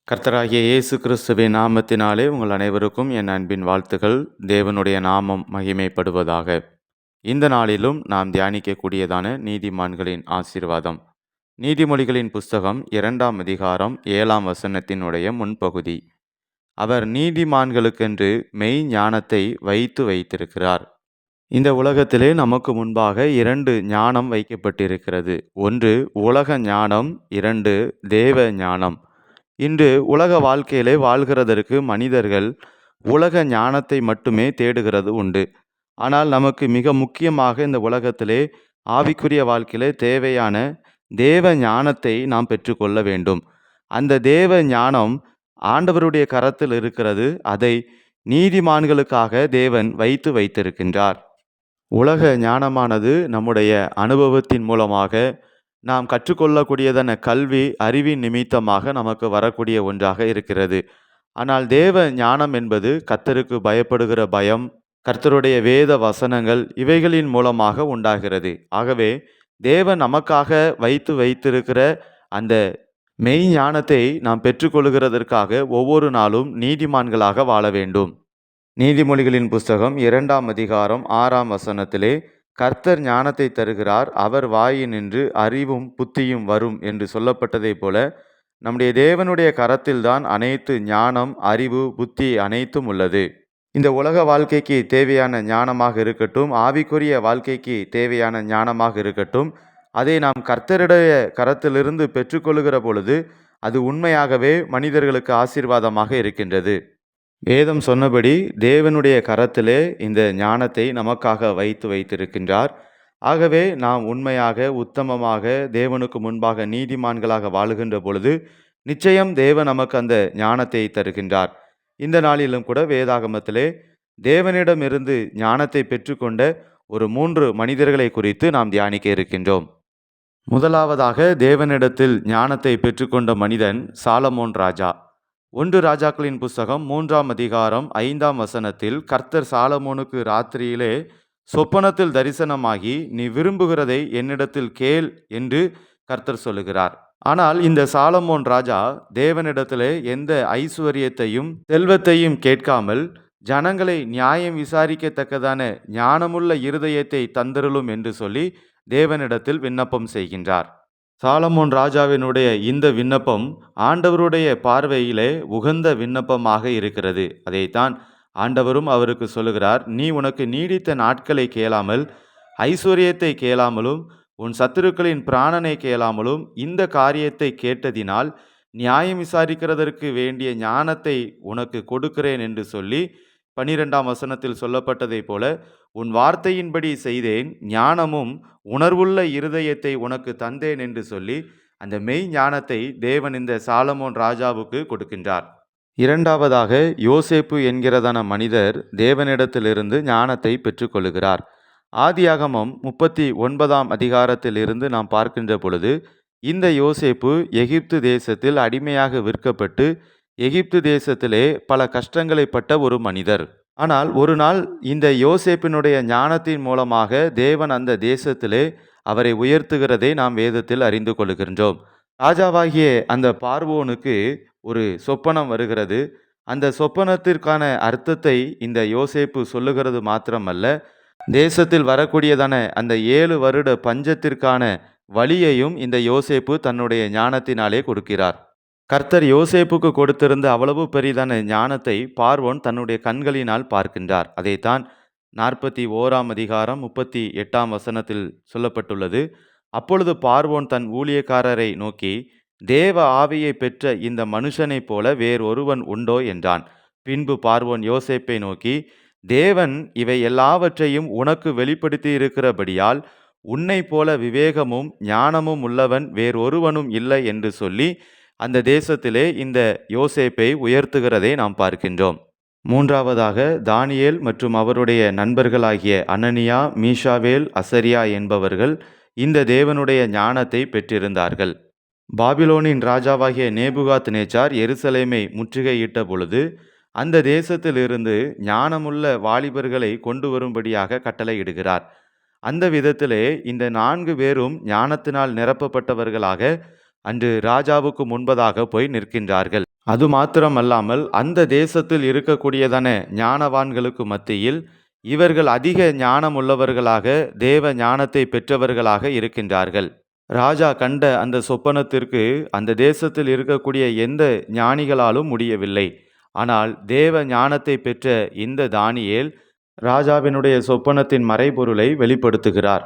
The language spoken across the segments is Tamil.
கர்த்தராகிய இயேசு கிறிஸ்துவின் நாமத்தினாலே உங்கள் அனைவருக்கும் என் அன்பின் வாழ்த்துக்கள். தேவனுடைய நாமம் மகிமைப்படுவதாக. இந்த நாளிலும் நாம் தியானிக்கக்கூடியதான நீதிமான்களின் ஆசீர்வாதம். நீதிமொழிகளின் புஸ்தகம் 2ஆம் அதிகாரம் 7ஆம் வசனத்தினுடைய முன்பகுதி. அவர் நீதிமான்களுக்கென்று மெய் ஞானத்தை வைத்திருக்கிறார். இந்த உலகத்திலே நமக்கு முன்பாக 2 ஞானம் வைக்கப்பட்டிருக்கிறது. ஒன்று உலக ஞானம், 2 தேவ ஞானம். இன்று உலக வாழ்க்கையிலே வாழ்கிறதற்கு மனிதர்கள் உலக ஞானத்தை மட்டுமே தேடுகிறது உண்டு. ஆனால் நமக்கு மிக முக்கியமாக இந்த உலகத்திலே ஆவிக்குரிய வாழ்க்கையிலே தேவையான தேவ ஞானத்தை நாம் பெற்றுக்கொள்ள வேண்டும். அந்த தேவ ஞானம் ஆண்டவருடைய கரத்தில் இருக்கிறது. அதை நீதிமான்களுக்காக தேவன் வைத்திருக்கின்றார். உலக ஞானமானது நம்முடைய அனுபவத்தின் மூலமாக நாம் கற்றுக்கொள்ளக்கூடியதான கல்வி அறிவின் நிமித்தமாக நமக்கு வரக்கூடிய ஒன்றாக இருக்கிறது. ஆனால் தேவ ஞானம் என்பது கர்த்தருக்கு பயப்படுகிற பயம், கர்த்தருடைய வேத வசனங்கள் இவைகளின் மூலமாக உண்டாகிறது. ஆகவே தேவன் நமக்காக வைத்திருக்கிற அந்த மெய் ஞானத்தை நாம் பெற்றுக்கொள்கிறதற்காக ஒவ்வொரு நாளும் நீதிமான்களாக வாழ வேண்டும். நீதிமொழிகளின் புஸ்தகம் 2ஆம் அதிகாரம் 6ஆம் வசனத்திலே கர்த்தர் ஞானத்தை தருகிறார், அவர் வாயினின்று அறிவும் புத்தியும் வரும் என்று சொல்லப்பட்டதைப் போல நம்முடைய தேவனுடைய கரத்தில்தான் அனைத்து ஞானம், அறிவு, புத்தி அனைத்தும் உள்ளது. இந்த உலக வாழ்க்கைக்கு தேவையான ஞானமாக இருக்கட்டும், ஆவிக்குரிய வாழ்க்கைக்கு தேவையான ஞானமாக இருக்கட்டும், அதை நாம் கர்த்தருடைய கரத்திலிருந்து பெற்றுக்கொள்ளுகிற பொழுது அது உண்மையாகவே மனிதர்களுக்கு ஆசீர்வாதமாக இருக்கின்றது. வேதம் சொன்னபடி தேவனுடைய கரத்திலே இந்த ஞானத்தை நமக்காக வைத்திருக்கின்றார். ஆகவே நாம் உண்மையாக உத்தமமாக தேவனுக்கு முன்பாக நீதிமான்களாக வாழுகின்ற பொழுது நிச்சயம் தேவன் நமக்கு அந்த ஞானத்தை தருகின்றார். இந்த நாளிலும் கூட வேதாகமத்திலே தேவனிடமிருந்து ஞானத்தை பெற்றுக்கொண்ட ஒரு 3 மனிதர்களை குறித்து நாம் தியானிக்க இருக்கின்றோம். முதலாவதாக தேவனிடத்தில் ஞானத்தை பெற்றுக்கொண்ட மனிதன் சாலமோன் ராஜா. 1 ராஜாக்களின் புஸ்தகம் 3ஆம் அதிகாரம் 5ஆம் வசனத்தில் கர்த்தர் சாலமோனுக்கு ராத்திரியிலே சொப்பனத்தில் தரிசனமாகி, நீ விரும்புகிறதை என்னிடத்தில் கேள் என்று கர்த்தர் சொல்லுகிறார். ஆனால் இந்த சாலமோன் ராஜா தேவனிடத்திலே எந்த ஐஸ்வர்யத்தையும் செல்வத்தையும் கேட்காமல் ஜனங்களை நியாயம் விசாரிக்கத்தக்கதான ஞானமுள்ள இருதயத்தை தந்தருளும் என்று சொல்லி தேவனிடத்தில் விண்ணப்பம் செய்கின்றார். சாலமோன் ராஜாவினுடைய இந்த விண்ணப்பம் ஆண்டவருடைய பார்வையிலே உகந்த விண்ணப்பமாக இருக்கிறது. அதைத்தான் ஆண்டவரும் அவருக்கு சொல்லுகிறார், நீ உனக்கு நீடித்த நாட்களை கேளாமல், ஐஸ்வர்யத்தை கேளாமலும், உன் சத்துருக்களின் பிராணனை கேளாமலும் இந்த காரியத்தை கேட்டதினால் நியாயம் விசாரிக்கிறதற்கு வேண்டிய ஞானத்தை உனக்கு கொடுக்கிறேன் என்று சொல்லி 12ஆம் வசனத்தில் சொல்லப்பட்டதைப் போல உன் வார்த்தையின்படி செய்தேன், ஞானமும் உணர்வுள்ள இருதயத்தை உனக்கு தந்தேன் என்று சொல்லி அந்த மெய் ஞானத்தை தேவன் இந்த சாலமோன் ராஜாவுக்கு கொடுக்கின்றார். இரண்டாவதாக யோசேப்பு என்கிறதான மனிதர் தேவனிடத்திலிருந்து ஞானத்தை பெற்றுக்கொள்கிறார். ஆதியாகமம் 39ஆம் அதிகாரத்தில் இருந்து நாம் பார்க்கின்ற பொழுது இந்த யோசேப்பு எகிப்து தேசத்தில் அடிமையாக விற்கப்பட்டு எகிப்து தேசத்திலே பல கஷ்டங்களை பட்ட ஒரு மனிதர். ஆனால் ஒரு நாள் இந்த யோசேப்பினுடைய ஞானத்தின் மூலமாக தேவன் அந்த தேசத்திலே அவரை உயர்த்துகிறதை நாம் வேதத்தில் அறிந்து கொள்கின்றோம். ராஜாவாகிய அந்த பார்வோனுக்கு ஒரு சொப்பனம் வருகிறது. அந்த சொப்பனத்திற்கான அர்த்தத்தை இந்த யோசேப்பு சொல்லுகிறது மாத்திரமல்ல, தேசத்தில் வரக்கூடியதான அந்த 7 வருட பஞ்சத்திற்கான வழியையும் இந்த யோசேப்பு தன்னுடைய ஞானத்தினாலே கொடுக்கிறார். கர்த்தர் யோசேப்புக்கு கொடுத்திருந்த அவ்வளவு பெரிதான ஞானத்தை பார்வோன் தன்னுடைய கண்களினால் பார்க்கின்றார். அதைத்தான் 41ஆம் அதிகாரம் 38ஆம் வசனத்தில் சொல்லப்பட்டுள்ளது. அப்பொழுது பார்வோன் தன் ஊழியக்காரரை நோக்கி, தேவ ஆவியை பெற்ற இந்த மனுஷனைப் போல வேறொருவன் உண்டோ என்றான். பின்பு பார்வோன் யோசேப்பை நோக்கி, தேவன் இவை எல்லாவற்றையும் உனக்கு வெளிப்படுத்தி இருக்கிறபடியால் உன்னை போல விவேகமும் ஞானமும் உள்ளவன் வேறொருவனும் இல்லை என்று சொல்லி அந்த தேசத்திலே இந்த யோசேப்பை உயர்த்துகிறதை நாம் பார்க்கின்றோம். மூன்றாவதாக தானியேல் மற்றும் அவருடைய நண்பர்களாகிய அனனியா, மீஷாவேல், அசரியா என்பவர்கள் இந்த தேவனுடைய ஞானத்தை பெற்றிருந்தார்கள். பாபிலோனின் ராஜாவாகிய நேபுகாத் நேச்சார் எருசலேமை முற்றுகையிட்ட பொழுது அந்த தேசத்திலிருந்து ஞானமுள்ள வாலிபர்களை கொண்டு வரும்படியாக கட்டளையிடுகிறார். அந்த விதத்திலே இந்த 4 பேரும் ஞானத்தினால் நிரப்பப்பட்டவர்களாக அன்று ராஜாவுக்கு முன்பதாக போய் நிற்கின்றார்கள். அது மாத்திரமல்லாமல் அந்த தேசத்தில் இருக்கக்கூடியதான ஞானவான்களுக்கு மத்தியில் இவர்கள் அதிக ஞானம் உள்ளவர்களாக, தேவ ஞானத்தை பெற்றவர்களாக இருக்கின்றார்கள். ராஜா கண்ட அந்த சொப்பனத்திற்கு அந்த தேசத்தில் இருக்கக்கூடிய எந்த ஞானிகளாலும் முடியவில்லை. ஆனால் தேவ ஞானத்தை பெற்ற இந்த தானியேல் ராஜாவினுடைய சொப்பனத்தின் மறைபொருளை வெளிப்படுத்துகிறார்.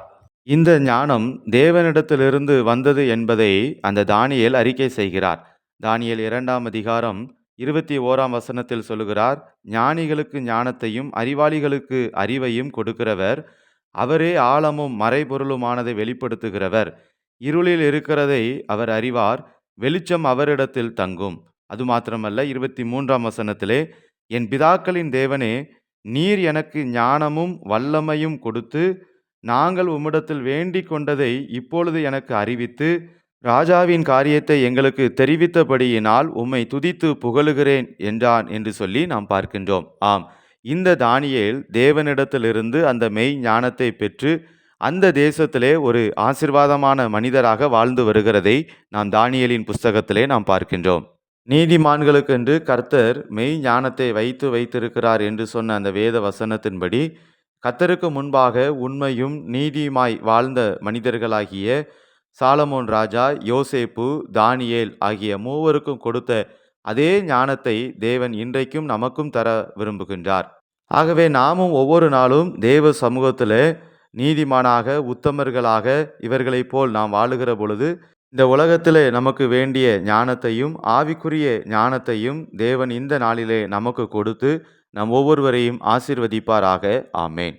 இந்த ஞானம் தேவனிடத்திலிருந்து வந்தது என்பதை அந்த தானியேல் அறிக்கை செய்கிறார். தானியேல் 2ஆம் அதிகாரம் 21ஆம் வசனத்தில் சொல்லுகிறார், ஞானிகளுக்கு ஞானத்தையும் அறிவாளிகளுக்கு அறிவையும் கொடுக்கிறவர், அவரே ஆழமும் மறைபொருளுமானதை வெளிப்படுத்துகிறவர். இருளில் இருக்கிறதை அவர் அறிவார், வெளிச்சம் அவரிடத்தில் தங்கும். அது மாத்திரமல்ல, 23ஆம் வசனத்திலே, என் பிதாக்களின் தேவனே, நீர் எனக்கு ஞானமும் வல்லமையும் கொடுத்து, நாங்கள் உம்மிடத்தில் வேண்டிக் கொண்டதை இப்பொழுது எனக்கு அறிவித்து, ராஜாவின் காரியத்தை எங்களுக்கு தெரிவித்தபடியினால் உம்மை துதித்து புகழுகிறேன் என்றான் என்று சொல்லி நாம் பார்க்கின்றோம். ஆம், இந்த தானியேல் தேவனிடத்திலிருந்து அந்த மெய் ஞானத்தை பெற்று அந்த தேசத்திலே ஒரு ஆசீர்வாதமான மனிதராக வாழ்ந்து வருகிறதை நாம் தானியேலின் புஸ்தகத்திலே நாம் பார்க்கின்றோம். நீதிமான்களுக்கென்று கர்த்தர் மெய் ஞானத்தை வைத்திருக்கிறார் என்று சொன்ன அந்த வேத வசனத்தின்படி கர்த்தருக்கு முன்பாக உண்மையும் நீதியுமாய் வாழ்ந்த மனிதர்களாகிய சாலமோன் ராஜா, யோசேப்பு, தானியேல் ஆகிய மூவருக்கும் கொடுத்த அதே ஞானத்தை தேவன் இன்றைக்கும் நமக்கும் தர விரும்புகின்றார். ஆகவே நாமும் ஒவ்வொரு நாளும் தேவ சமூகத்தில் நீதிமானாக, உத்தமர்களாக இவர்களைப் போல் நாம் வாழுகிற பொழுது இந்த உலகத்திலே நமக்கு வேண்டிய ஞானத்தையும் ஆவிக்குரிய ஞானத்தையும் தேவன் இந்த நாளிலே நமக்கு கொடுத்து நம் ஒவ்வொருவரையும் ஆசீர்வதிப்பாராக. ஆமேன்.